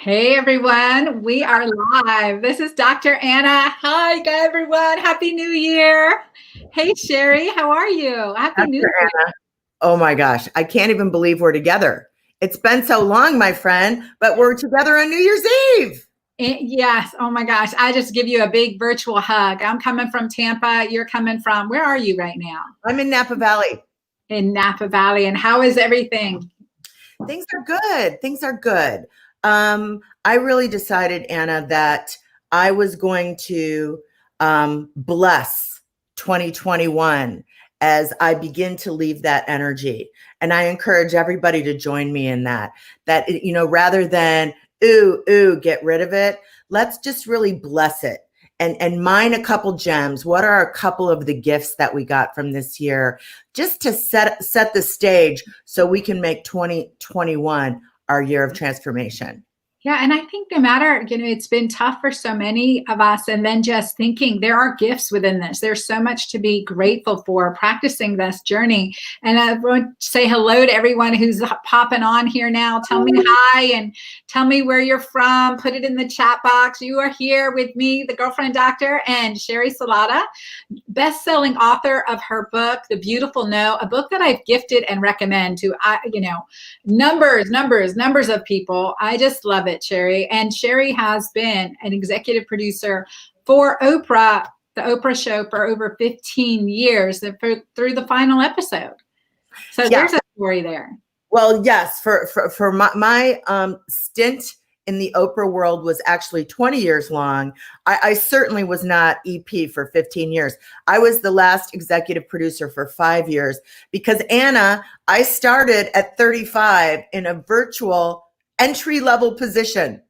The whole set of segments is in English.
Hey everyone, we are live. This is Dr. Anna. Hi everyone. Happy New Year. Hey Sheri, how are you? Happy New Dr. Year. Anna. Oh my gosh, I can't even believe we're together. It's been so long, my friend, but we're together on New Year's Eve. Yes, oh my gosh. I just give you a big virtual hug. I'm coming from Tampa. You're coming from, where are you right now? I'm in Napa Valley. In Napa Valley. And how is everything? Things are good. Things are good. I really decided, Anna, that I was going to bless 2021 as I begin to leave that energy. And I encourage everybody to join me in that. Rather than, ooh, get rid of it, let's just really bless it. And mine a couple gems. What are a couple of the gifts that we got from this year, just to set the stage so we can make 2021 our year of transformation? Yeah, and I think no matter, it's been tough for so many of us. And then just thinking there are gifts within this. There's so much to be grateful for practicing this journey. And I want to say hello to everyone who's popping on here now. Tell me hi and tell me where you're from. Put it in the chat box. You are here with me, the girlfriend doctor, and Sheri Salata, best-selling author of her book, The Beautiful No, a book that I've gifted and recommend to, numbers of people. I just love it, Sheri. And Sheri has been an executive producer for Oprah, the Oprah show, for over 15 years through the final episode. So Yeah. there's a story there. Well, yes, for my stint in the Oprah world was actually 20 years long. I certainly was not EP for 15 years. I was the last executive producer for 5 years because, Anna, I started at 35 in a virtual entry-level position.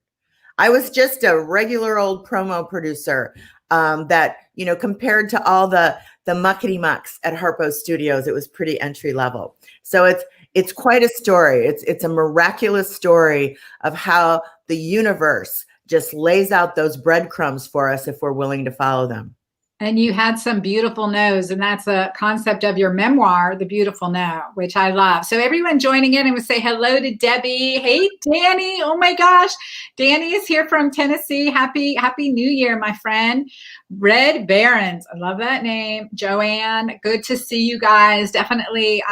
I was just a regular old promo producer that, compared to all the muckety mucks at Harpo Studios, it was pretty entry level. So it's quite a story. It's a miraculous story of how the universe just lays out those breadcrumbs for us if we're willing to follow them. And you had some beautiful no's, and that's a concept of your memoir, The Beautiful No, which I love. So everyone joining in, and would say hello to Debbie. Hey, Danny. Oh my gosh. Danny is here from Tennessee. Happy New Year, my friend. Red Barons. I love that name. Joanne, good to see you guys. Definitely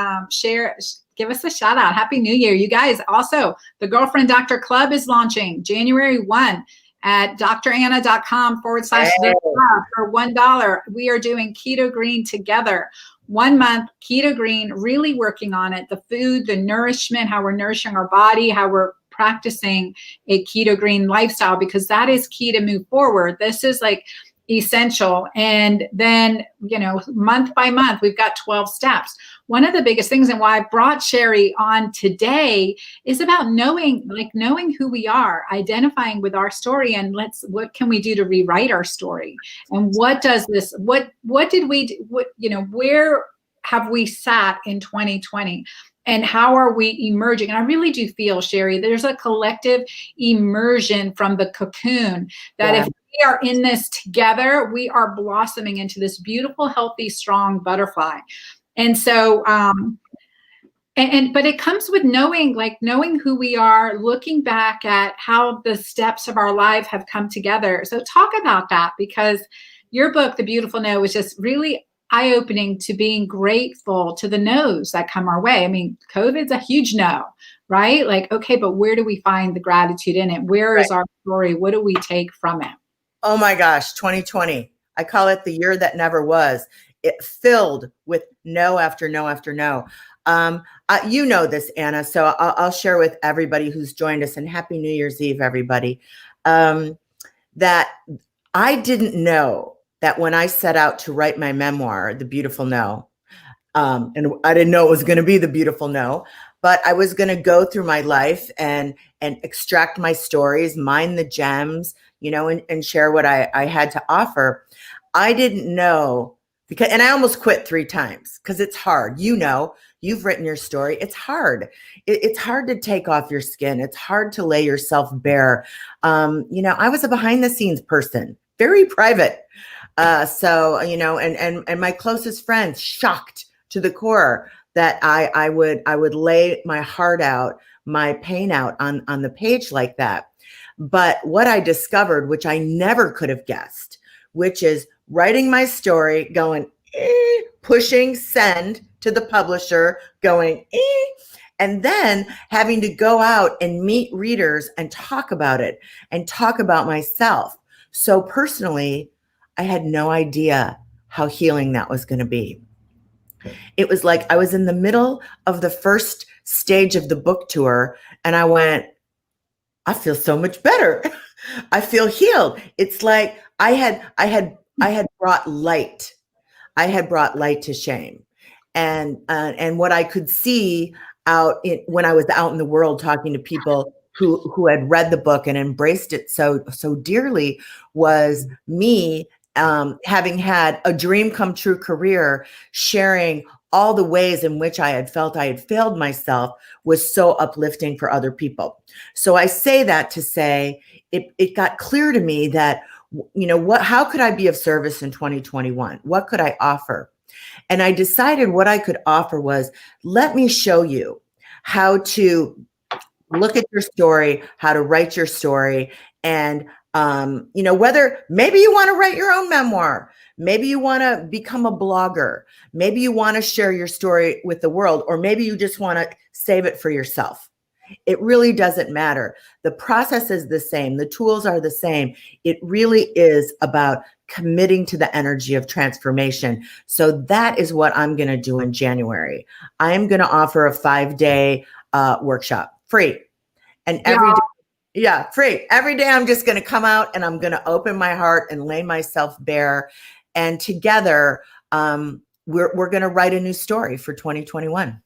give us a shout out. Happy New Year. You guys, also, the Girlfriend Doctor Club is launching January 1 at dranna.com/the club for $1. We are doing Keto-Green together. 1 month Keto-Green, really working on it. The food, the nourishment, how we're nourishing our body, how we're practicing a Keto-Green lifestyle, because that is key to move forward. This is like essential. And then, month by month, we've got 12 steps. One of the biggest things, and why I brought Sheri on today, is about knowing who we are, identifying with our story, and what can we do to rewrite our story? And what did we do? Where have we sat in 2020? And how are we emerging? And I really do feel, Sheri, there's a collective immersion from the cocoon that if we are in this together, we are blossoming into this beautiful, healthy, strong butterfly. And so, but it comes with knowing who we are, looking back at how the steps of our life have come together. So talk about that, because your book, The Beautiful No, was just really eye-opening to being grateful to the no's that come our way. I mean, COVID's a huge no, right? Like, okay, but where do we find the gratitude in it? Where is our story? What do we take from it? Oh my gosh, 2020. I call it the year that never was. It filled with no after no after no. You know this, Anna, so I'll share with everybody who's joined us, and Happy New Year's Eve, everybody, that I didn't know that when I set out to write my memoir, The Beautiful No, and I didn't know it was going to be The Beautiful No, but I was going to go through my life and extract my stories, mine the gems, and share what I had to offer. I didn't know and I almost quit 3 times because it's hard. You've written your story. It's hard. It's hard to take off your skin. It's hard to lay yourself bare. I was a behind the scenes person, very private. And my closest friends shocked to the core that I would lay my heart out, my pain out on the page like that. But what I discovered, which I never could have guessed, which is writing my story, going, pushing send to the publisher, going, and then having to go out and meet readers and talk about it and talk about myself. So personally, I had no idea how healing that was going to be. It was like I was in the middle of the first stage of the book tour, and I went, I feel so much better. I feel healed. It's like I had brought light. I had brought light to shame, and what I could see when I was out in the world talking to people who had read the book and embraced it so dearly was me having had a dream come true career, sharing all the ways in which I had felt I had failed myself was so uplifting for other people. So I say that to say it got clear to me that, how could I be of service in 2021? What could I offer? And I decided what I could offer was, let me show you how to look at your story, how to write your story. And, whether maybe you want to write your own memoir, maybe you want to become a blogger, maybe you want to share your story with the world, or maybe you just want to save it for yourself. It really doesn't matter. The process is the same. The tools are the same. It really is about committing to the energy of transformation. So that is what I'm going to do in January. I am going to offer a 5-day workshop, free. And every day, free. Every day I'm just going to come out and I'm going to open my heart and lay myself bare. And together, we're going to write a new story for 2021.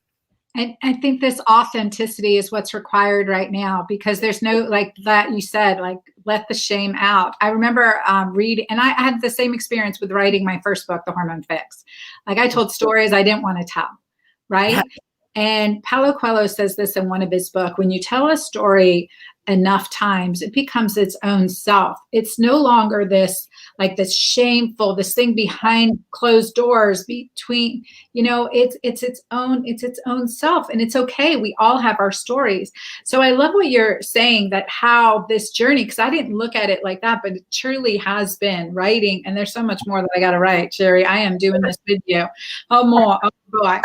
I think this authenticity is what's required right now, because there's no, like that you said, like, let the shame out. I remember reading, and I had the same experience with writing my first book, The Hormone Fix. Like, I told stories I didn't want to tell, right? Yeah. And Paulo Coelho says this in one of his books: when you tell a story enough times, it becomes its own self. It's no longer this, like, this shameful, this thing behind closed doors between, it's its own self. And it's okay. We all have our stories. So I love what you're saying, that how this journey, because I didn't look at it like that, but it truly has been writing. And there's so much more that I got to write, Sheri. I am doing this with you. Oh boy.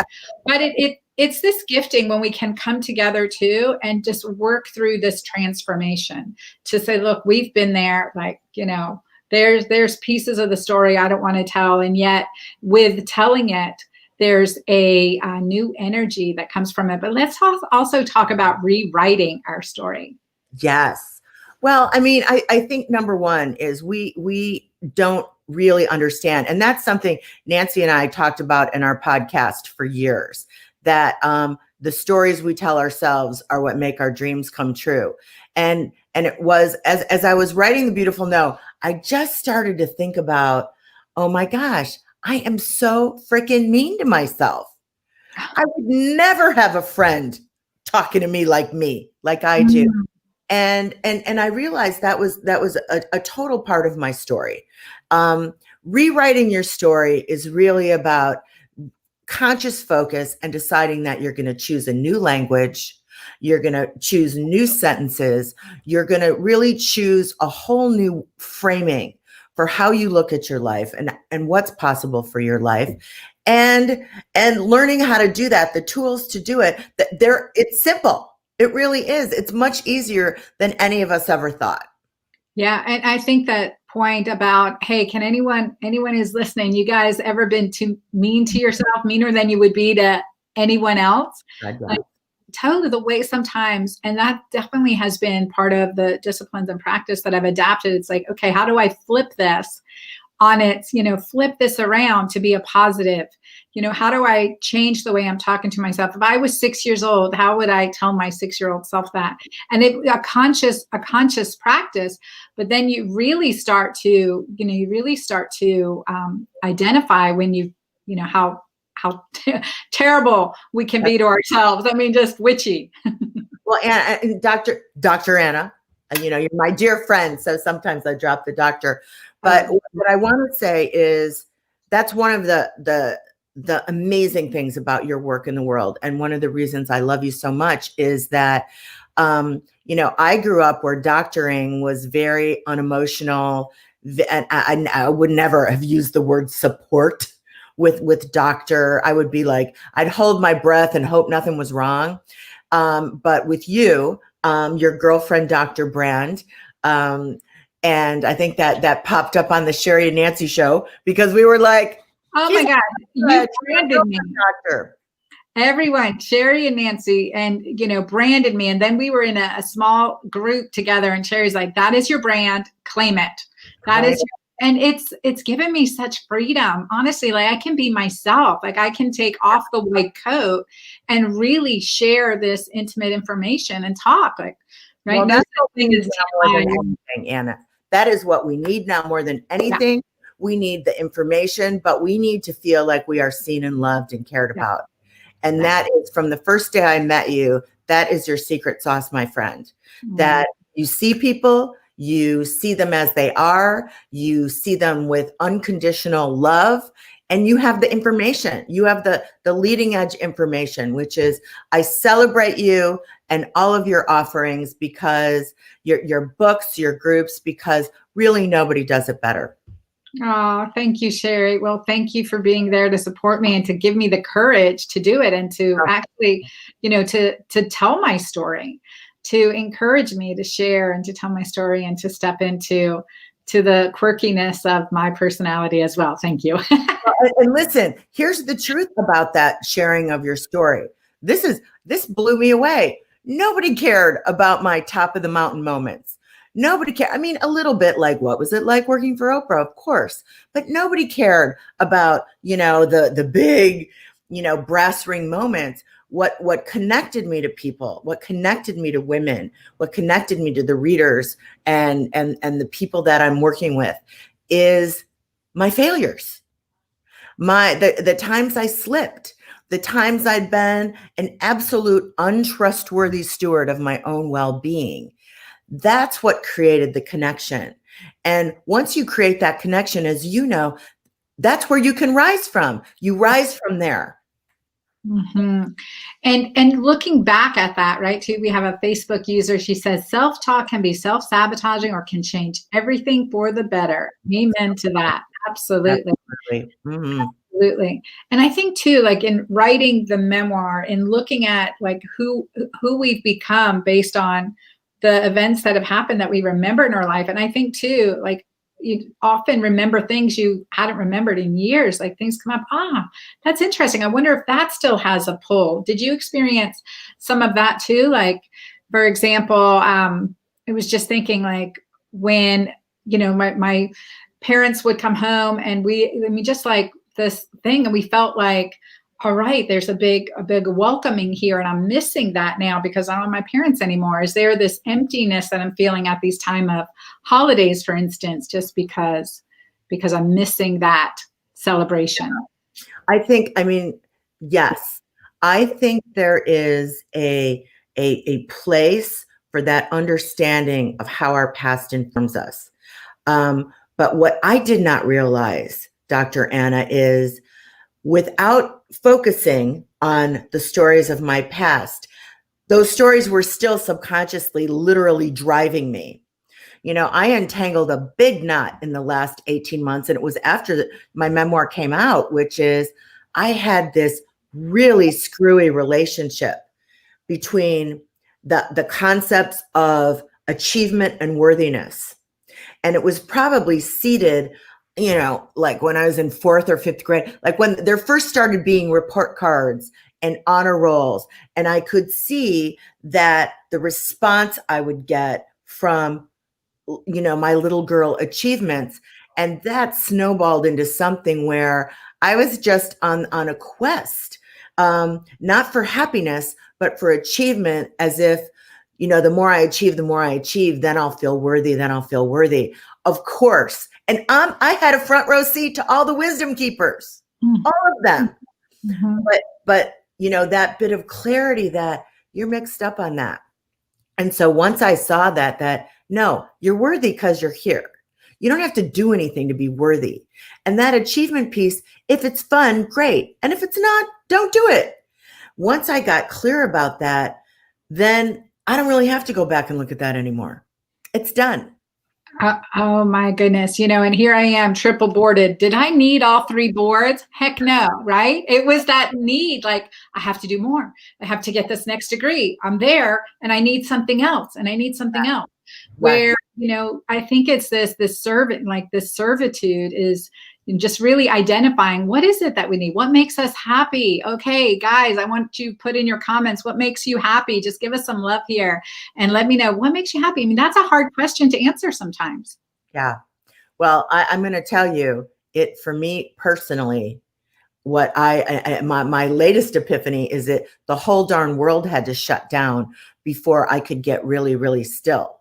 But it's this gifting when we can come together too and just work through this transformation to say, look, we've been there, like, there's pieces of the story I don't want to tell. And yet with telling it, there's a new energy that comes from it. But let's also talk about rewriting our story. Yes. Well, I mean, I think number one is we don't really understand. And that's something Nancy and I talked about in our podcast for years, that the stories we tell ourselves are what make our dreams come true. And it was, as I was writing The Beautiful No, I just started to think about, oh my gosh, I am so freaking mean to myself. I would never have a friend talking to me like I do. Mm-hmm. And I realized that was a total part of my story. Rewriting your story is really about conscious focus and deciding that you're going to choose a new language. You're going to choose new sentences. You're going to really choose a whole new framing for how you look at your life and what's possible for your life. And learning how to do that, the tools to do it, it's simple. It really is. It's much easier than any of us ever thought. Yeah. And I think that point about, hey, can anyone who's listening, you guys ever been too mean to yourself, meaner than you would be to anyone else? Like, totally the way sometimes, and that definitely has been part of the disciplines and practice that I've adapted. It's like, okay, how do I flip this on its, flip this around to be a positive? How do I change the way I'm talking to myself? If I was 6 years old, how would I tell my 6-year-old self that? And a conscious practice, but then you really start to, identify when how terrible we can be to ourselves. I mean, just witchy. Well, and Dr. Anna, you're my dear friend, so sometimes I drop the doctor. But what I want to say is that's one of the amazing things about your work in the world. And one of the reasons I love you so much is that I grew up where doctoring was very unemotional, and I would never have used the word support with doctor. I would be like, I'd hold my breath and hope nothing was wrong. But with you, your girlfriend, Dr. Brand, and I think that popped up on the Sheri and Nancy show because we were like, oh my God, you branded me. Doctor. Everyone, Sheri and Nancy, and branded me. And then we were in a small group together, and Sheri's like, that is your brand, claim it. That is and it's given me such freedom. Honestly, like I can be myself. Like I can take off the white coat and really share this intimate information and talk. Like, right. Well, no that's such thing as more than anything, Anna. That is what we need now more than anything. Yeah. We need the information, but we need to feel like we are seen and loved and cared about. And that is from the first day I met you, that is your secret sauce, my friend. Mm-hmm. That you see people, you see them as they are, you see them with unconditional love, and you have the information. You have the leading edge information, which is I celebrate you and all of your offerings because your books, your groups, because really nobody does it better. Oh, thank you, Sheri. Well, thank you for being there to support me and to give me the courage to do it and to actually, to tell my story, to encourage me to share and to tell my story and to step into the quirkiness of my personality as well. Thank you. And listen, here's the truth about that sharing of your story. This blew me away. Nobody cared about my top of the mountain moments. Nobody cared. I mean, a little bit like, what was it like working for Oprah? Of course. But nobody cared about, the big, brass ring moments. What connected me to people, what connected me to women, what connected me to the readers and the people that I'm working with is my failures. The times I slipped, the times I'd been an absolute untrustworthy steward of my own well-being. That's what created the connection. And once you create that connection, as you know, that's where you can rise from. You rise from there. Mm-hmm. And looking back at that, right, too, we have a Facebook user. She says, self-talk can be self-sabotaging or can change everything for the better. Amen to that. Absolutely. Absolutely. Mm-hmm. Absolutely. And I think too, like in writing the memoir and looking at like who we've become based on the events that have happened that we remember in our life. And I think too, like you often remember things you hadn't remembered in years, like things come up. That's interesting. I wonder if that still has a pull. Did you experience some of that too? Like, for example, I was just thinking like when, my parents would come home and just like this thing, and we felt like, all right, there's a big welcoming here, and I'm missing that now because I don't have my parents anymore. Is there this emptiness that I'm feeling at these time of holidays, for instance, just because I'm missing that celebration? Yes, I think there is a place for that understanding of how our past informs us. But what I did not realize, Dr. Anna, is without focusing on the stories of my past, those stories were still subconsciously, literally driving me. I untangled a big knot in the last 18 months, and it was after my memoir came out, which is I had this really screwy relationship between the concepts of achievement and worthiness. And it was probably seated, like when I was in 4th or 5th grade, like when there first started being report cards and honor rolls. And I could see that the response I would get from, my little girl achievements. And that snowballed into something where I was just on a quest, not for happiness, but for achievement, as if, the more I achieve, then I'll feel worthy. Of course. And I had a front row seat to all the wisdom keepers, all of them. Mm-hmm. But that bit of clarity that you're mixed up on that. And so once I saw that no, you're worthy because you're here. You don't have to do anything to be worthy. And that achievement piece, if it's fun, great. And if it's not, don't do it. Once I got clear about that, then I don't really have to go back and look at that anymore. It's done. Oh my goodness. And here I am triple boarded. Did I need all 3 boards? Heck no, right? It was that need, like, I have to do more. I have to get this next degree. I'm there and I need something else and I need something else. Yes. Where, I think it's this servant, like this servitude is just really identifying what is it that we need? What makes us happy? Okay, guys, I want you to put in your comments, what makes you happy? Just give us some love here and let me know what makes you happy. I mean, that's a hard question to answer sometimes. Yeah. Well, I'm going to tell you it for me personally. What my latest epiphany is that the whole darn world had to shut down before I could get really, really still.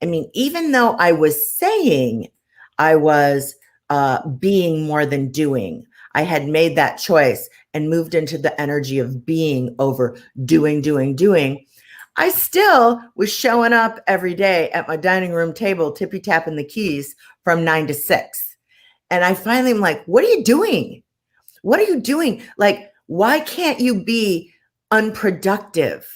I mean, even though I was saying I was being more than doing, I had made that choice and moved into the energy of being over doing. I still was showing up every day at my dining room table, tippy tapping the keys from 9 to 6. And I finally am like, what are you doing? What are you doing? Like, why can't you be unproductive?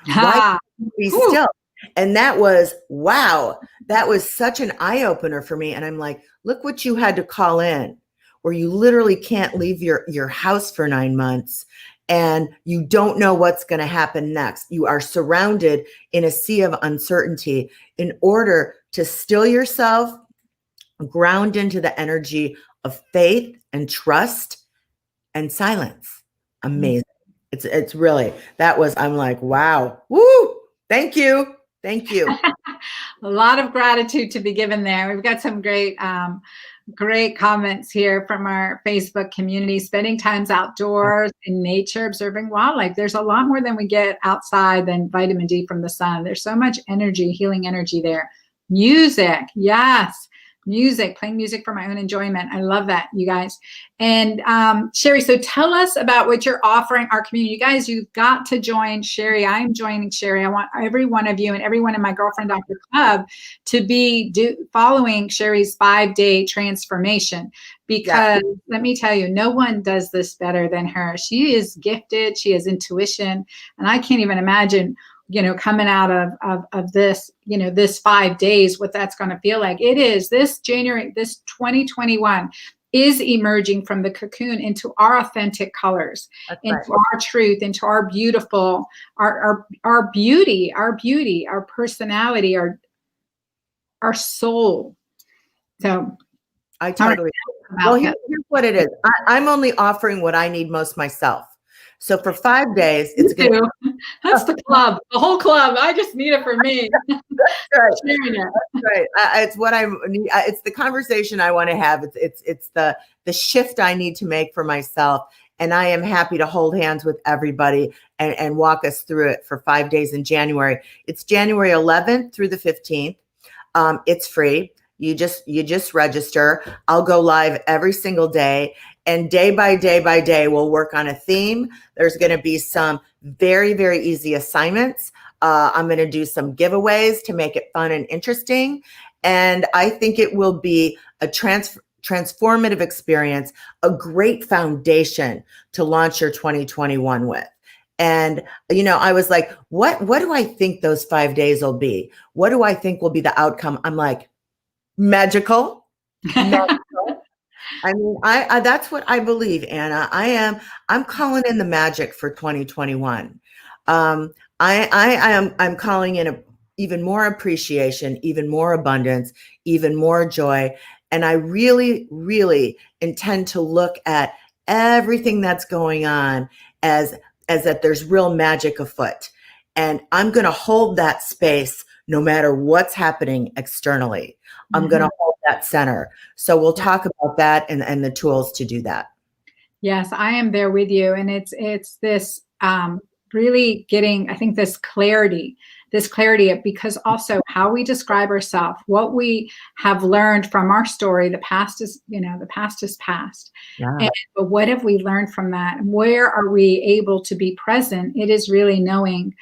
Why can't you be still? And that was, wow, that was such an eye opener for me. And I'm like, look what you had to call in, where you literally can't leave your house for 9 months and you don't know what's going to happen next. You are surrounded in a sea of uncertainty. In order to still yourself, ground into the energy of faith and trust and silence. Amazing. It's really, that was, I'm like, wow. Woo. Thank you. Thank you. A lot of gratitude to be given there. We've got some great comments here from our Facebook community. Spending times outdoors in nature, observing wildlife. There's a lot more than we get outside than vitamin D from the sun. There's so much energy, healing energy there. Music, yes. Music, playing music for my own enjoyment. I love that, you guys. And Sheri, so tell us about what you're offering our community. You guys, you've got to join Sheri. I'm joining Sheri. I want every one of you and everyone in my Girlfriend Doctor Club to be following Sheri's 5-day transformation. Because let me tell you, no one does this better than her. She is gifted. She has intuition. And I can't even imagine coming out of this, this 5 days, what that's going to feel like. It is this January, this 2021 is emerging from the cocoon into our authentic colors, into our truth, into our beautiful, our beauty, our personality, our soul. So I totally, well, here's what it is. I'm only offering what I need most myself. So for 5 days, it's going to. That's the club, the whole club. I just need it for me. That's right. That's right. It's what it's the conversation I want to have. It's the shift I need to make for myself. And I am happy to hold hands with everybody and walk us through it for 5 days in January. It's January 11th through the 15th. It's free. You just register. I'll go live every single day. And day by day, we'll work on a theme. There's going to be some very, very easy assignments. I'm going to do some giveaways to make it fun and interesting. And I think it will be a transformative experience, a great foundation to launch your 2021 with. And, I was like, what do I think those 5 days will be? What do I think will be the outcome? I'm like, magical. I mean, I that's what I believe, Anna. I'm calling in the magic for 2021. I'm calling in even more appreciation, even more abundance, even more joy. And I really, really intend to look at everything that's going on as that there's real magic afoot. And I'm going to hold that space no matter what's happening externally. I'm going to hold that center. So we'll talk about that and the tools to do that. Yes, I am there with you. And it's this really getting, I think, this clarity because also how we describe ourselves, what we have learned from our story. The past is past. Yeah. But what have we learned from that? Where are we able to be present? It is really knowing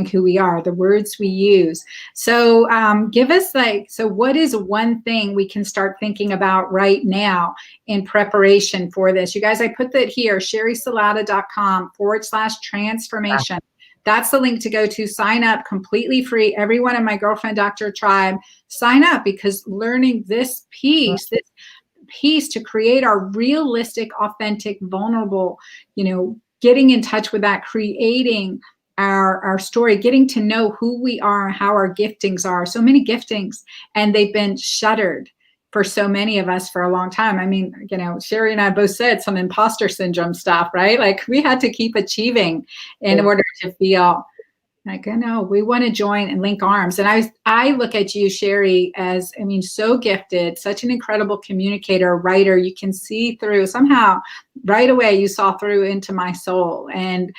who we are, the words we use. So give us so what is one thing we can start thinking about right now in preparation for this? You guys, I put that here, sherisalata.com/transformation. that's the link to go to. Sign up, completely free. Everyone in my Girlfriend Doctor tribe, sign up, because learning this piece to create our realistic, authentic, vulnerable, getting in touch with that, creating our story, getting to know who we are, how our giftings are. So many giftings, and they've been shuttered for so many of us for a long time. I mean, Sheri and I both said some imposter syndrome stuff, right? Like, we had to keep achieving in order to feel like, no, we want to join and link arms. And I look at you, Sheri, as, so gifted, such an incredible communicator, writer. You can see through, somehow right away you saw through into my soul. And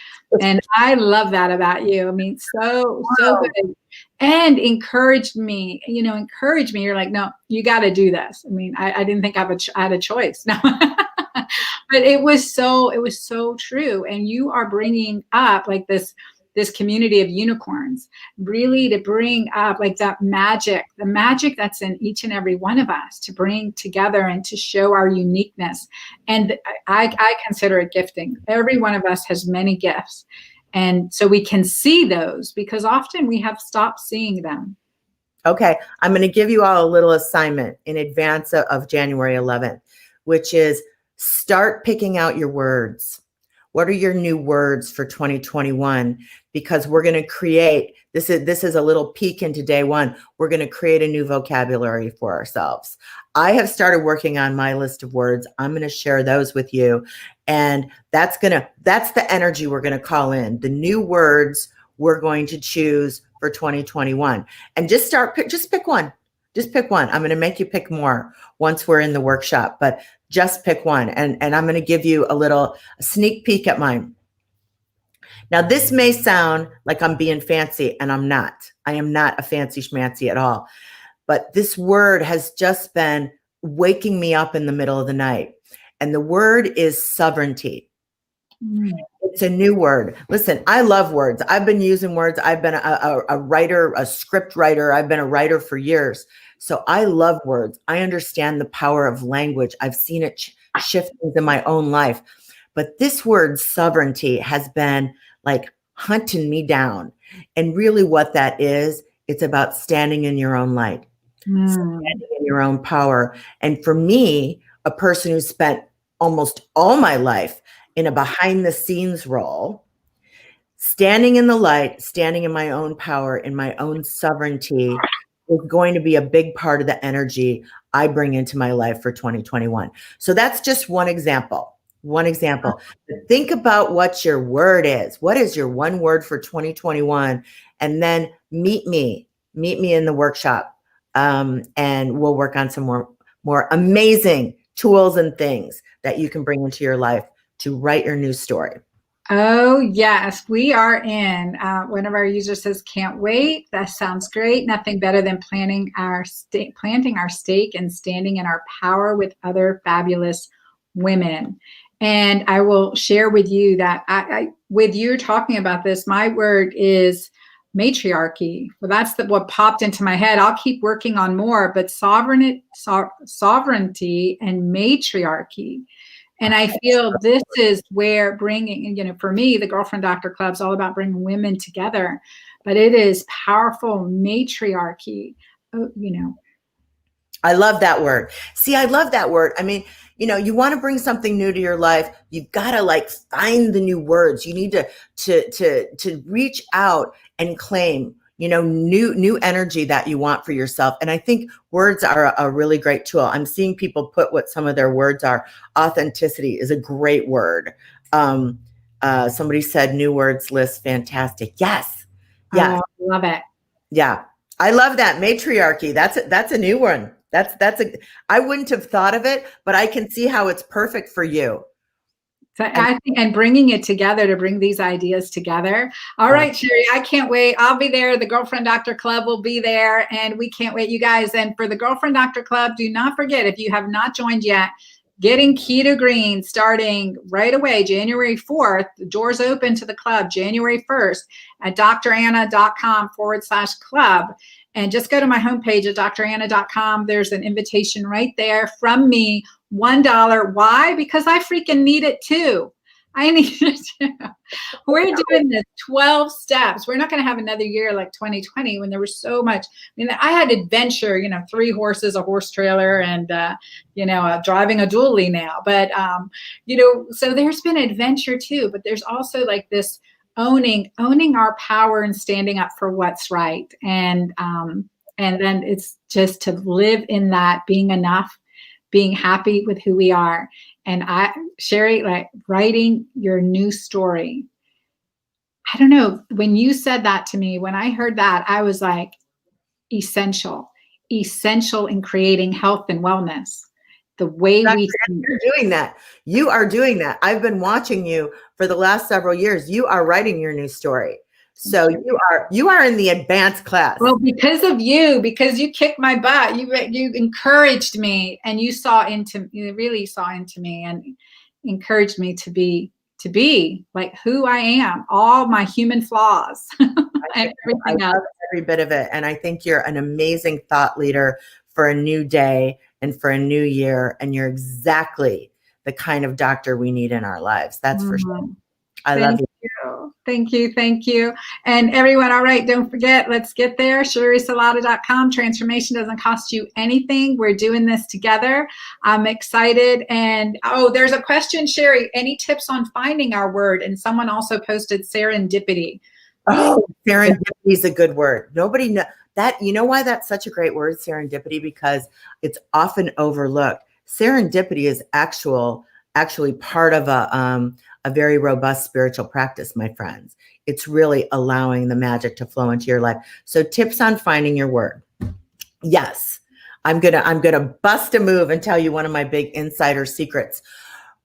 I love that about you. So good. And encouraged me. You're like, no, you got to do this. I didn't think I had a choice. No. But it was so true. And you are bringing up like this community of unicorns, really to bring up like that magic, the magic that's in each and every one of us, to bring together and to show our uniqueness. And I consider it gifting. Every one of us has many gifts. And so we can see those, because often we have stopped seeing them. Okay. I'm going to give you all a little assignment in advance of January 11th, which is start picking out your words. What are your new words for 2021? Because we're going to create, this is a little peek into day one. We're going to create a new vocabulary for ourselves. I have started working on my list of words. I'm going to share those with you. And that's the energy we're going to call in. The new words we're going to choose for 2021. And just pick one. Just pick one. I'm going to make you pick more once we're in the workshop, but just pick one. And I'm going to give you a sneak peek at mine. Now, this may sound like I'm being fancy, and I'm not. I am not a fancy schmancy at all. But this word has just been waking me up in the middle of the night. And the word is sovereignty. It's a new word. Listen, I love words. I've been using words. I've been a writer, a script writer. I've been a writer for years. So I love words. I understand the power of language. I've seen it shift into my own life. But this word sovereignty has been like hunting me down. And really what that is, it's about standing in your own light, standing in your own power. And for me, a person who spent almost all my life in a behind the scenes role, standing in the light, standing in my own power, in my own sovereignty, is going to be a big part of the energy I bring into my life for 2021. So that's just one example. But think about what your word is. What is your one word for 2021? And then meet me in the workshop. And we'll work on some more amazing tools and things that you can bring into your life to write your new story. Oh, yes, we are in. One of our users says, can't wait. That sounds great. Nothing better than planting our stake and standing in our power with other fabulous women. And I will share with you that with you talking about this, my word is matriarchy. Well, that's what popped into my head. I'll keep working on more, but sovereignty and matriarchy. And I feel this is where bringing, for me, the Girlfriend Doctor Club is all about bringing women together, but it is powerful matriarchy, I love that word. See, I love that word. I mean, you want to bring something new to your life. You've got to find the new words. You need to reach out and claim, new energy that you want for yourself. And I think words are a really great tool. I'm seeing people put what some of their words are. Authenticity is a great word. Somebody said new words list. Fantastic. Yes. Yeah. Love it. Yeah. I love that. Matriarchy. That's a new one. I wouldn't have thought of it, but I can see how it's perfect for you. So I think, and bringing it together to bring these ideas together. All right, Sheri, I can't wait. I'll be there. The Girlfriend Doctor Club will be there, and we can't wait, you guys. And for the Girlfriend Doctor Club, do not forget, if you have not joined yet, getting Keto-Green starting right away, January 4th. The doors open to the club January 1st at dranna.com/club. And just go to my homepage at dranna.com. There's an invitation right there from me, $1. Why? Because I freaking need it too. I need to. We're doing this 12 steps. We're not going to have another year like 2020 when there was so much. I mean, I had adventure, 3 horses, a horse trailer, and, driving a dually now. But, so there's been adventure too, but there's also like this owning our power and standing up for what's right. And then it's just to live in that, being enough, being happy with who we are. And Sheri, like writing your new story. I don't know. When you said that to me, when I heard that, I was like, essential in creating health and wellness. The way we You're doing that. You are doing that. I've been watching you for the last several years. You are writing your new story. So you are in the advanced class. Well, because of you, because you kicked my butt, you encouraged me, and you really saw into me and encouraged me to be like who I am, all my human flaws and everything else. Love every bit of it. And I think you're an amazing thought leader for a new day and for a new year. And you're exactly the kind of doctor we need in our lives. That's for sure. I love you. Thank you. And everyone, all right, don't forget, let's get there. SheriSalata.com. Transformation doesn't cost you anything. We're doing this together. I'm excited. And there's a question, Sheri. Any tips on finding our word? And someone also posted serendipity. Oh, serendipity is a good word. Nobody knows that. You know why that's such a great word, serendipity? Because it's often overlooked. Serendipity is actually part of a very robust spiritual practice, my friends. It's really allowing the magic to flow into your life. So tips on finding your word. Yes, I'm gonna bust a move and tell you one of my big insider secrets.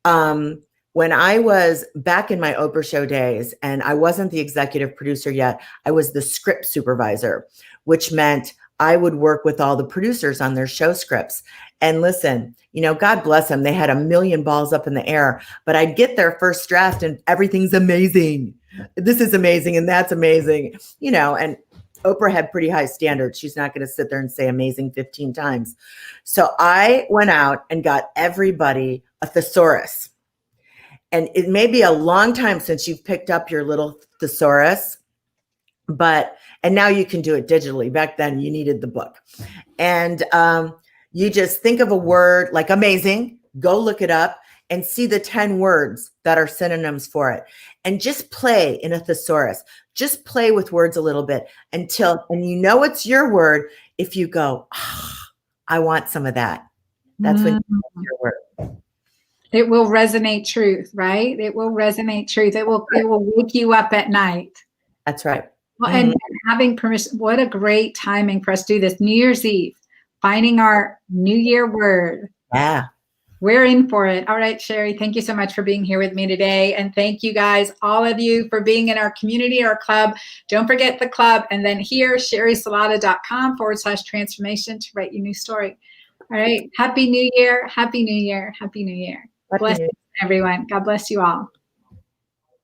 When I was back in my Oprah show days, and I wasn't the executive producer yet, I was the script supervisor, which meant I would work with all the producers on their show scripts. And listen, God bless them. They had a million balls up in the air, but I'd get their first draft and everything's amazing. This is amazing. And that's amazing, and Oprah had pretty high standards. She's not going to sit there and say amazing 15 times. So I went out and got everybody a thesaurus. And it may be a long time since you've picked up your little thesaurus, and now you can do it digitally. Back then you needed the book. And you just think of a word like amazing, go look it up and see the 10 words that are synonyms for it. And just play in a thesaurus. Just play with words a little bit and it's your word. If you go, I want some of that. That's when you know your word. It will resonate truth, right? It will resonate truth. It will wake you up at night. That's right. Well, and having permission, what a great timing for us to do this. New Year's Eve, finding our New Year word. Yeah. We're in for it. All right, Sheri, thank you so much for being here with me today. And thank you guys, all of you, for being in our community, our club. Don't forget the club. And then here, SheriSalata.com/transformation to write your new story. All right. Happy New Year. Happy New Year. Happy New Year. Bless everyone. God bless you all.